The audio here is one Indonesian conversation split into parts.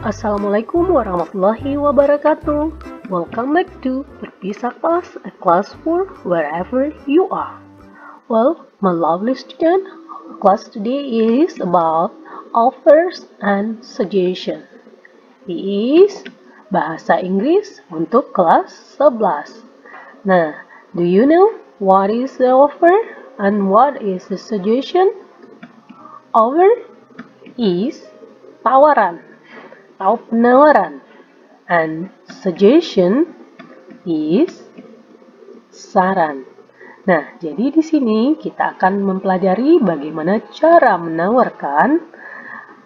Assalamualaikum warahmatullahi wabarakatuh. Welcome back to Berpisah Kelas, a class for wherever you are. Well, my lovely student, class today is about offers and suggestion. It is bahasa Inggris untuk kelas 11. Nah, do you know what is the offer and what is the suggestion? Offer is tawaran atau penawaran, and suggestion is saran. Nah, jadi di sini kita akan mempelajari bagaimana cara menawarkan,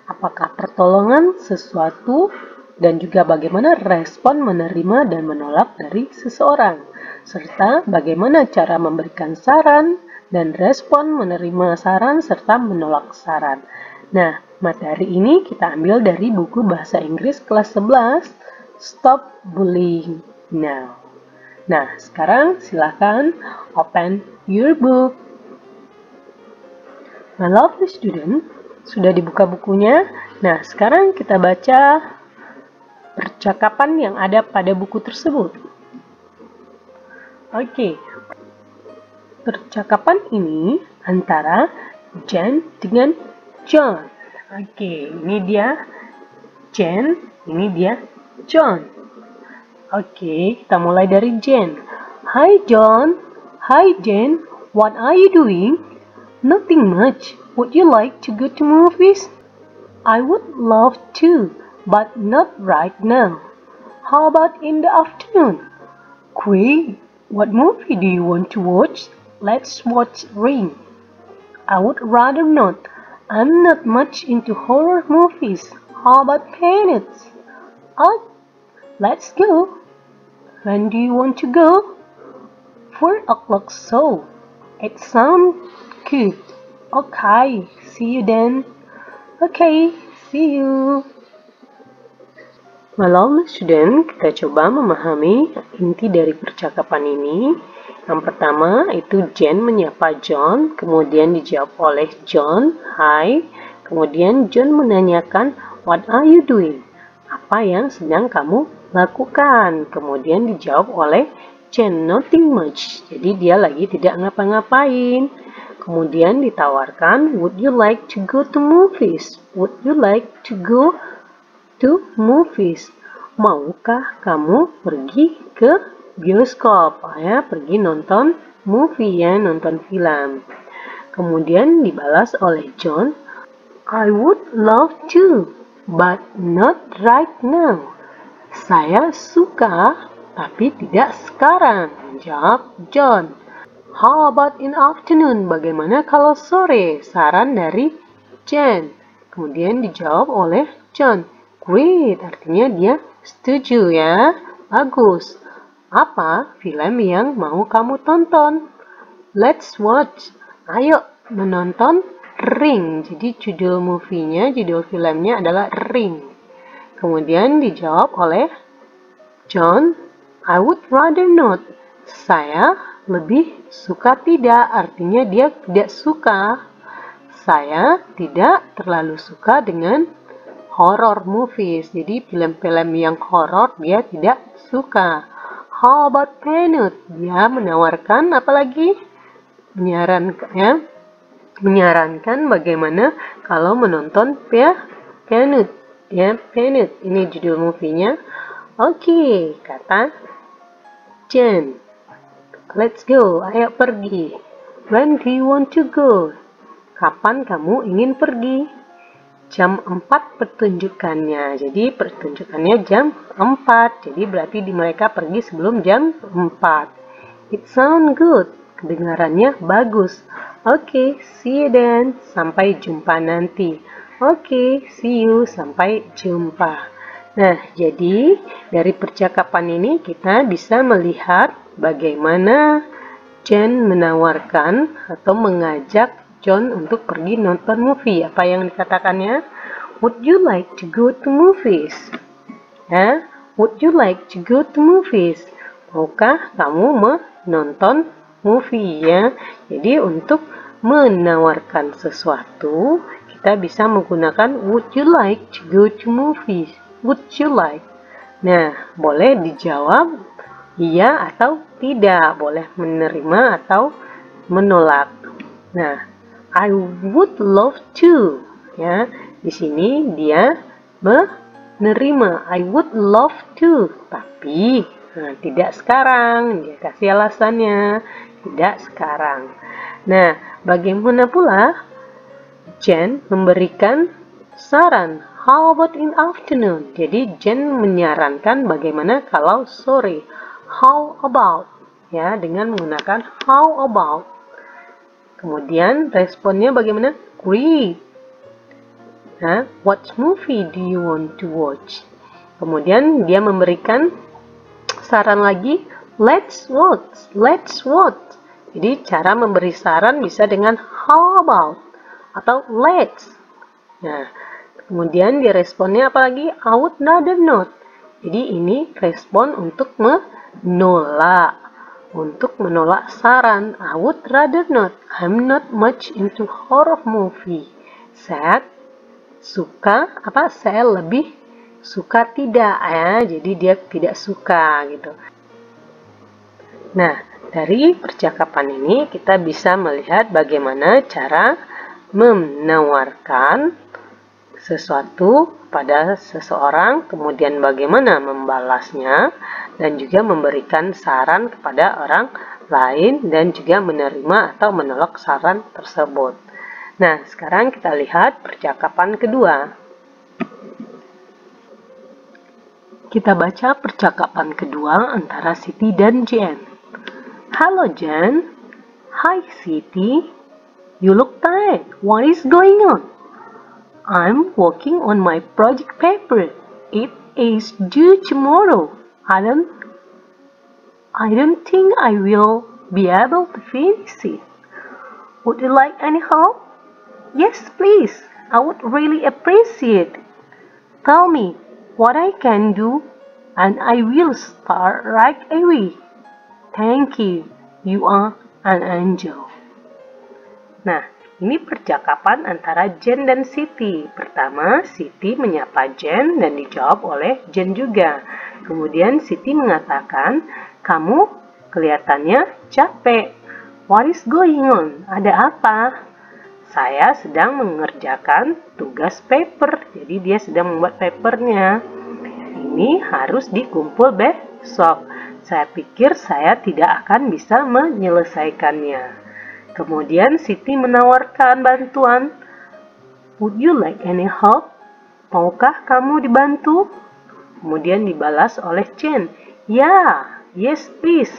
apakah pertolongan sesuatu, dan juga bagaimana respon menerima dan menolak dari seseorang, serta bagaimana cara memberikan saran dan respon menerima saran serta menolak saran. Nah, materi ini kita ambil dari buku bahasa Inggris kelas 11, Stop Bullying Now. Nah, sekarang silakan open your book. My lovely student, sudah dibuka bukunya? Nah, sekarang kita baca percakapan yang ada pada buku tersebut. Oke, percakapan ini antara Jen dengan John. Oke, ini dia Jen, ini dia John. Oke, kita mulai dari Jen. Hi John, hi Jen, what are you doing? Nothing much. Would you like to go to movies? I would love to, but not right now. How about in the afternoon? Great. What movie do you want to watch? Let's watch Ring. I would rather not. I'm not much into horror movies. How about planets? Let's go. When do you want to go? 4 o'clock so. It sounds good. Okay, see you then. Okay, see you. My lovely student, kita coba memahami inti dari percakapan ini. Yang pertama itu Jen menyapa John, kemudian dijawab oleh John, hi. Kemudian John menanyakan, what are you doing? Apa yang sedang kamu lakukan? Kemudian dijawab oleh Jen, nothing much. Jadi dia lagi tidak ngapa-ngapain. Kemudian ditawarkan, would you like to go to movies? Would you like to go to movies? Maukah kamu pergi ke bioskop, ya, pergi nonton movie, ya, nonton film. Kemudian dibalas oleh John, I would love to, but not right now. Saya suka, tapi tidak sekarang, jawab John. How about in afternoon? Bagaimana kalau sore? Saran dari Jen. Kemudian dijawab oleh John. Great, artinya dia setuju, ya. Bagus. Apa film yang mau kamu tonton? Let's watch. Ayo menonton Ring. Jadi judul movie-nya, judul filmnya adalah Ring. Kemudian dijawab oleh John, I would rather not. Saya lebih suka tidak, artinya dia tidak suka. Saya tidak terlalu suka dengan horror movies. Jadi film-film yang horror dia tidak suka. How about Planet? Dia menawarkan apalagi? Menyarankan bagaimana kalau menonton Planet. Ya, Planet. Ini judul movie-nya. Oke, kata Jen. Let's go. Ayo pergi. When do you want to go? Kapan kamu ingin pergi? Jam 4 pertunjukannya. Jadi pertunjukannya jam 4. Jadi berarti mereka pergi sebelum jam 4. It sounds good. Kedengarannya bagus. Oke, see you then. Sampai jumpa nanti. Oke, see you. Sampai jumpa. Nah, jadi dari percakapan ini kita bisa melihat bagaimana Jen menawarkan atau mengajak John untuk pergi nonton movie. Apa yang dikatakannya? Would you like to go to movies? Ya, would you like to go to movies? Maukah kamu menonton movie, ya? Jadi untuk menawarkan sesuatu, kita bisa menggunakan would you like to go to movies? would you like? Nah, boleh dijawab iya atau tidak, boleh menerima atau menolak. Nah, I would love to. Ya, di sini dia menerima. I would love to. Tapi tidak sekarang. Dia kasih alasannya. Tidak sekarang. Nah, bagaimana pula Jen memberikan saran? How about in afternoon? Jadi Jen menyarankan bagaimana kalau sore. How about? Ya, dengan menggunakan how about. Kemudian responnya bagaimana? Great. What movie do you want to watch? Kemudian dia memberikan saran lagi, let's watch. Let's watch. Jadi cara memberi saran bisa dengan how about atau let's. Nah, kemudian dia responnya apa lagi? I would rather not. Jadi ini respon untuk menolak. Untuk menolak saran. I would rather not. I'm not much into horror movie. Saya lebih suka tidak ya. Jadi dia tidak suka gitu. Nah, dari percakapan ini kita bisa melihat bagaimana cara menawarkan sesuatu pada seseorang, kemudian bagaimana membalasnya, dan juga memberikan saran kepada orang lain, dan juga menerima atau menolak saran tersebut. Nah, sekarang kita lihat percakapan kedua. Kita baca percakapan kedua antara Siti dan Jen. Hello, Jen. Hi, Siti. You look tired. What is going on? I'm working on my project paper. It is due tomorrow. I don't think I will be able to finish it. Would you like any help? Yes, please. I would really appreciate it. Tell me what I can do, and I will start right away. Thank you. You are an angel. Nah, ini percakapan antara Jen dan Siti. Pertama, Siti menyapa Jen dan dijawab oleh Jen juga. Kemudian Siti mengatakan, kamu kelihatannya capek. What is going on? Ada apa? Saya sedang mengerjakan tugas paper. Jadi dia sedang membuat papernya. Ini harus dikumpul besok. Saya pikir saya tidak akan bisa menyelesaikannya. Kemudian Siti menawarkan bantuan. Would you like any help? Maukah kamu dibantu? Kemudian dibalas oleh Jen. Ya, yes please.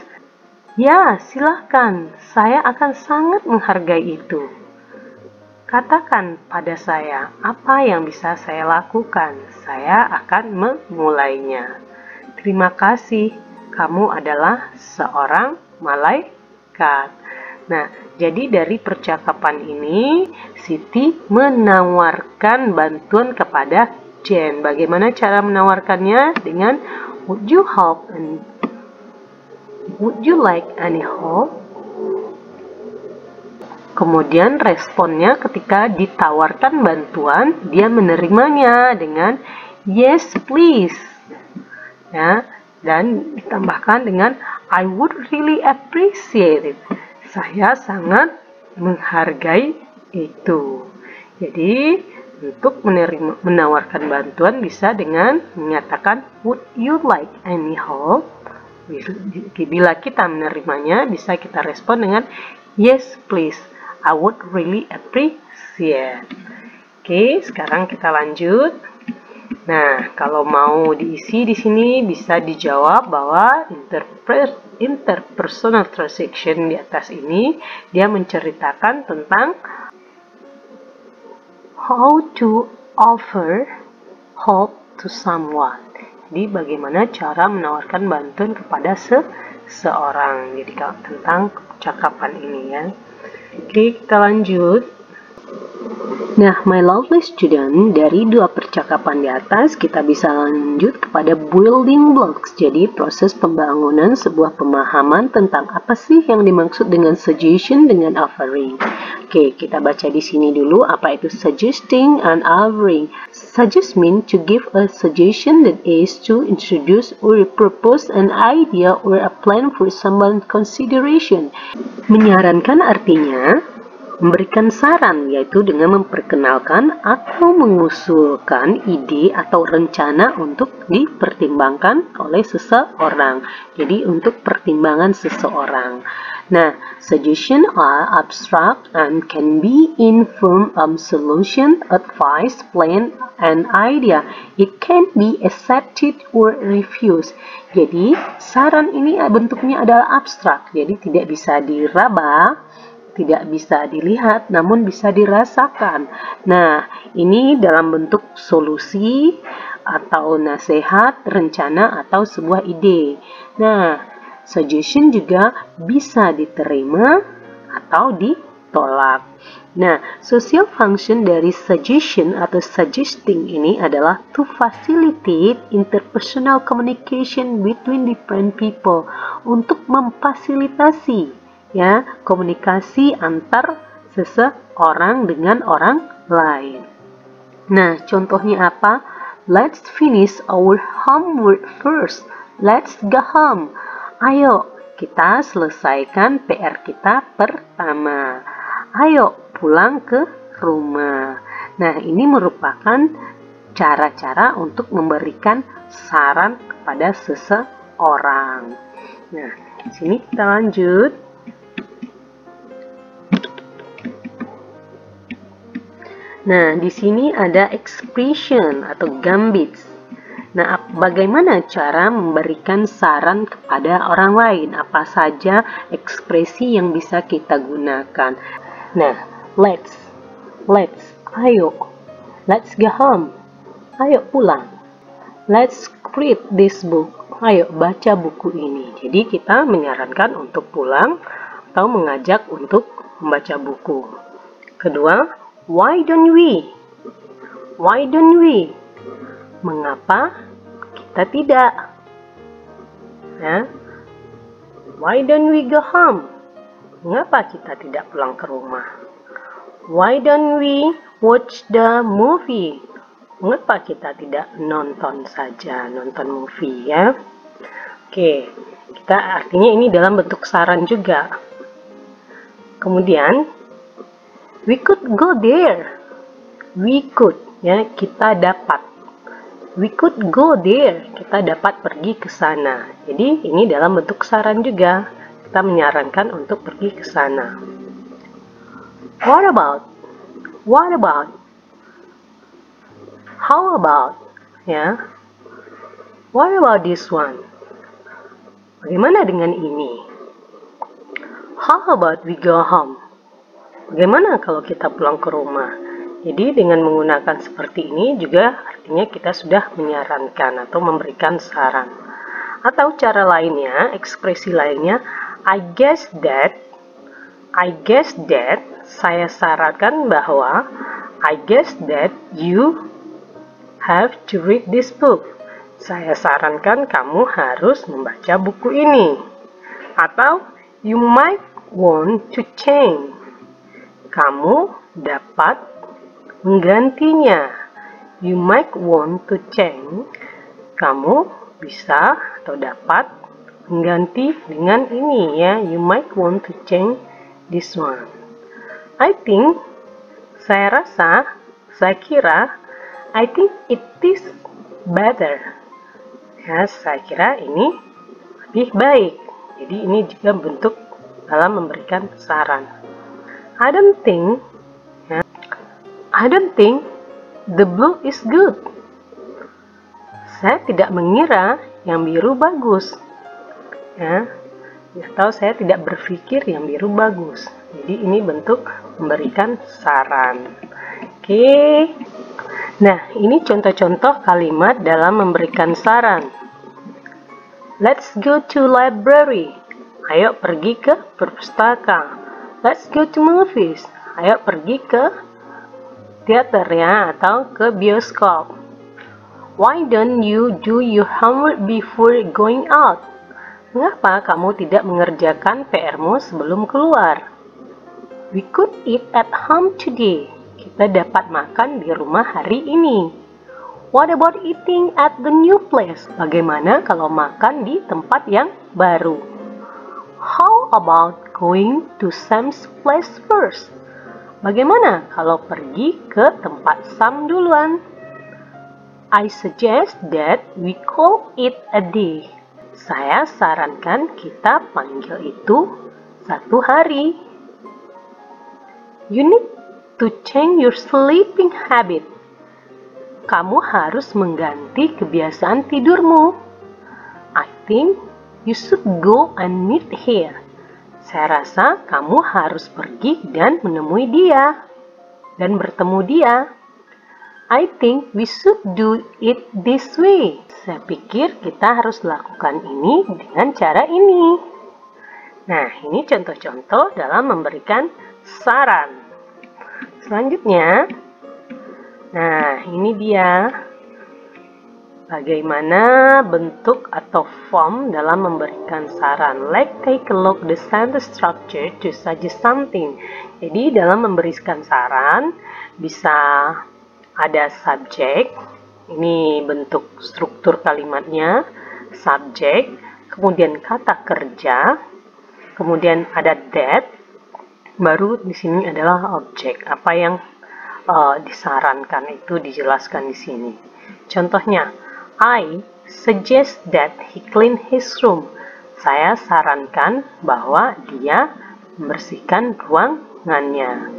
Ya, silakan. Saya akan sangat menghargai itu. Katakan pada saya apa yang bisa saya lakukan. Saya akan memulainya. Terima kasih. Kamu adalah seorang malaikat. Nah, jadi dari percakapan ini, Siti menawarkan bantuan kepada Jen. Bagaimana cara menawarkannya? Dengan would you help and would you like any help? Kemudian responnya ketika ditawarkan bantuan, dia menerimanya dengan yes please. Ya, dan ditambahkan dengan I would really appreciate it. Saya sangat menghargai itu. Jadi, untuk menawarkan bantuan bisa dengan menyatakan would you like any help? Bila kita menerimanya, bisa kita respon dengan yes please. I would really appreciate. Oke, sekarang kita lanjut. Nah, kalau mau diisi di sini bisa dijawab bahwa interpersonal transaction di atas ini dia menceritakan tentang how to offer help to someone. Jadi bagaimana cara menawarkan bantuan kepada seseorang. Jadi tentang percakapan ini ya. Oke, kita lanjut. Nah, my lovely student, dari dua percakapan di atas, kita bisa lanjut kepada building blocks. Jadi, proses pembangunan sebuah pemahaman tentang apa sih yang dimaksud dengan suggestion dengan offering. Oke, kita baca di sini dulu apa itu suggesting and offering. Suggest means to give a suggestion, that is to introduce or propose an idea or a plan for someone's consideration. Menyarankan artinya memberikan saran, yaitu dengan memperkenalkan atau mengusulkan ide atau rencana untuk dipertimbangkan oleh seseorang. Jadi untuk pertimbangan seseorang. Nah, suggestion are abstract and can be in form of solution, advice, plan, and idea. It can be accepted or refused. Jadi saran ini bentuknya adalah abstrak, jadi tidak bisa diraba, tidak bisa dilihat, namun bisa dirasakan. Nah, ini dalam bentuk solusi atau nasihat, rencana, atau sebuah ide. Nah, suggestion juga bisa diterima atau ditolak. Nah, social function dari suggestion atau suggesting ini adalah to facilitate interpersonal communication between different people, untuk memfasilitasi ya komunikasi antar seseorang dengan orang lain. Nah, contohnya apa? Let's finish our homework first. Let's go home. Ayo kita selesaikan PR kita pertama. Ayo pulang ke rumah. Nah, ini merupakan cara-cara untuk memberikan saran kepada seseorang. Nah, di sini kita lanjut. Nah, di sini ada expression atau gambits. Nah, bagaimana cara memberikan saran kepada orang lain? Apa saja ekspresi yang bisa kita gunakan? Nah, let's, ayo. Let's go home. Ayo pulang. Let's read this book. Ayo baca buku ini. Jadi kita menyarankan untuk pulang atau mengajak untuk membaca buku. Kedua, why don't we? Why don't we? Mengapa kita tidak? Ya. Why don't we go home? Mengapa kita tidak pulang ke rumah? Why don't we watch the movie? Mengapa kita tidak nonton saja, nonton movie ya? Oke, kita artinya ini dalam bentuk saran juga. Kemudian, we could go there. We could, ya, kita dapat. We could go there. Kita dapat pergi ke sana. Jadi ini dalam bentuk saran juga. Kita menyarankan untuk pergi ke sana. What about? What about? How about? Ya. What about this one? Bagaimana dengan ini? How about we go home? Bagaimana kalau kita pulang ke rumah? Jadi dengan menggunakan seperti ini juga artinya kita sudah menyarankan atau memberikan saran. Atau cara lainnya, ekspresi lainnya, I guess that, saya sarankan bahwa, I guess that you have to read this book. Saya sarankan kamu harus membaca buku ini. Atau, you might want to change. Kamu dapat menggantinya. You might want to change. Kamu bisa atau dapat mengganti dengan ini ya. You might want to change this one. I think, saya rasa, saya kira, I think it is better. Ya, saya kira ini lebih baik. Jadi ini juga bentuk dalam memberikan saran. I don't think the blue is good. Saya tidak mengira yang biru bagus. Ya, atau saya tidak berpikir yang biru bagus. Jadi ini bentuk memberikan saran. Oke. Nah, ini contoh-contoh kalimat dalam memberikan saran. Let's go to library. Ayo pergi ke perpustakaan. Let's go to movies. Ayo pergi ke teater ya, atau ke bioskop. Why don't you do your homework before going out? Mengapa kamu tidak mengerjakan PR-mu sebelum keluar? We could eat at home today. Kita dapat makan di rumah hari ini. What about eating at the new place? Bagaimana kalau makan di tempat yang baru? How about going to Sam's place first? Bagaimana kalau pergi ke tempat Sam duluan? I suggest that we call it a day. Saya sarankan kita panggil itu satu hari. You need to change your sleeping habit. Kamu harus mengganti kebiasaan tidurmu. I think you should go and meet her. Saya rasa kamu harus pergi dan menemui dia dan bertemu dia. I think we should do it this way. Saya pikir kita harus lakukan ini dengan cara ini. Nah, ini contoh-contoh dalam memberikan saran. Selanjutnya, nah ini dia bagaimana bentuk atau form dalam memberikan saran. Let's take a look the sentence structure to suggest something. Jadi dalam memberikan saran bisa ada subjek, ini bentuk struktur kalimatnya, subjek, kemudian kata kerja, kemudian ada that, baru di sini adalah objek. Apa yang disarankan itu dijelaskan di sini. Contohnya, I suggest that he clean his room. Saya sarankan bahwa dia membersihkan ruangannya.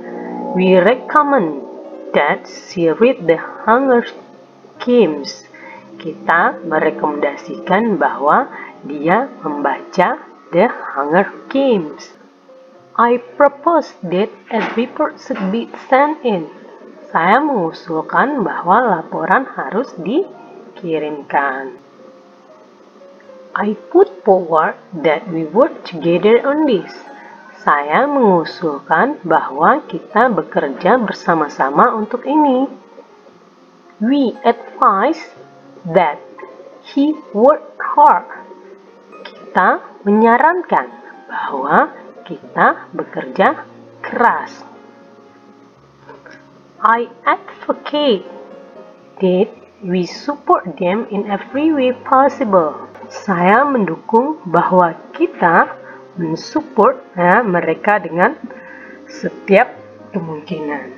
We recommend that she read the Hunger Games. Kita merekomendasikan bahwa dia membaca The Hunger Games. I propose that a report should be sent in. Saya mengusulkan bahwa laporan harus dikirimkan. I put forward that we work together on this. Saya mengusulkan bahwa kita bekerja bersama-sama untuk ini. We advise that he work hard. Kita menyarankan bahwa kita bekerja keras. I advocate that we support them in every way possible. Saya mendukung bahwa kita mensupport mereka dengan setiap kemungkinan.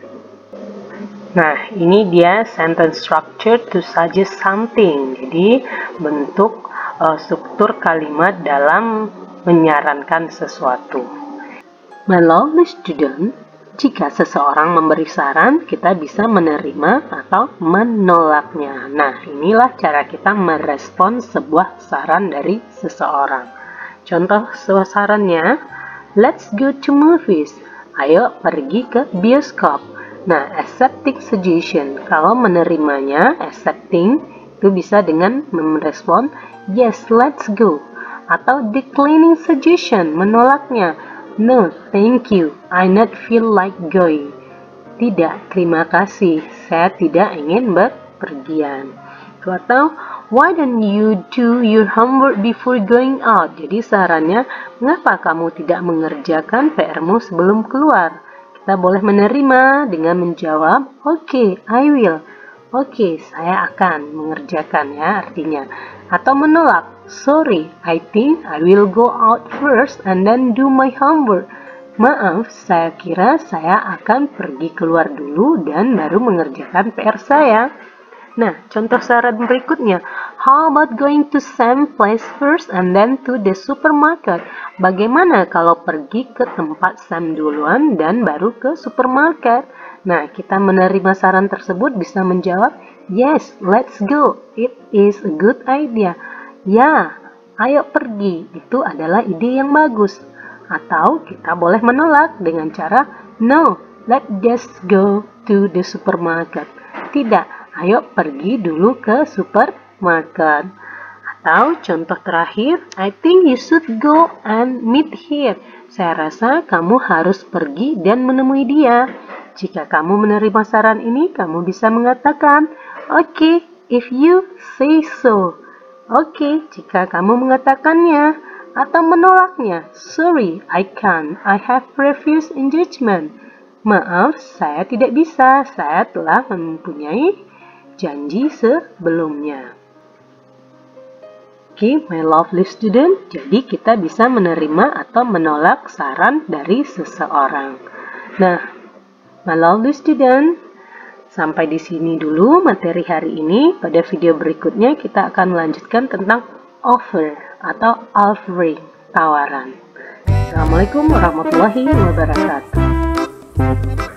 Nah, ini dia sentence structure to suggest something. Jadi, bentuk struktur kalimat dalam menyarankan sesuatu. My lovely student, jika seseorang memberi saran, kita bisa menerima atau menolaknya. Nah, inilah cara kita merespon sebuah saran dari seseorang. Contoh sarannya, let's go to movies. Ayo pergi ke bioskop. Nah, accepting suggestion. Kalau menerimanya, accepting, itu bisa dengan merespon, yes, let's go. Atau declining suggestion, menolaknya. No, thank you. I not feel like going. Tidak, terima kasih. Saya tidak ingin berpergian. Atau, why don't you do your homework before going out? Jadi sarannya, mengapa kamu tidak mengerjakan PR-mu sebelum keluar? Kita boleh menerima dengan menjawab, okay, I will. Oke, saya akan mengerjakan ya artinya. Atau menolak, sorry, I think I will go out first and then do my homework. Maaf, saya kira saya akan pergi keluar dulu dan baru mengerjakan PR saya. Nah, contoh saran berikutnya. How about going to Sam's place first and then to the supermarket? Bagaimana kalau pergi ke tempat Sam duluan dan baru ke supermarket? Nah, kita menerima saran tersebut bisa menjawab, yes, let's go. It is a good idea. Ya, ayo pergi. Itu adalah ide yang bagus. Atau kita boleh menolak dengan cara, no, let's just go to the supermarket. Tidak. Ayo pergi dulu ke supermarket. Atau contoh terakhir, I think you should go and meet her. Saya rasa kamu harus pergi dan menemui dia. Jika kamu menerima saran ini, kamu bisa mengatakan, "Okay, if you say so." Oke, jika kamu mengatakannya atau menolaknya, "Sorry, I can't. I have previous engagement." Maaf, saya tidak bisa. Saya telah mempunyai janji sebelumnya. Oke, my lovely student, jadi kita bisa menerima atau menolak saran dari seseorang. Nah, my lovely student, sampai di sini dulu materi hari ini. Pada video berikutnya kita akan melanjutkan tentang offer atau offering, tawaran. Assalamualaikum warahmatullahi wabarakatuh.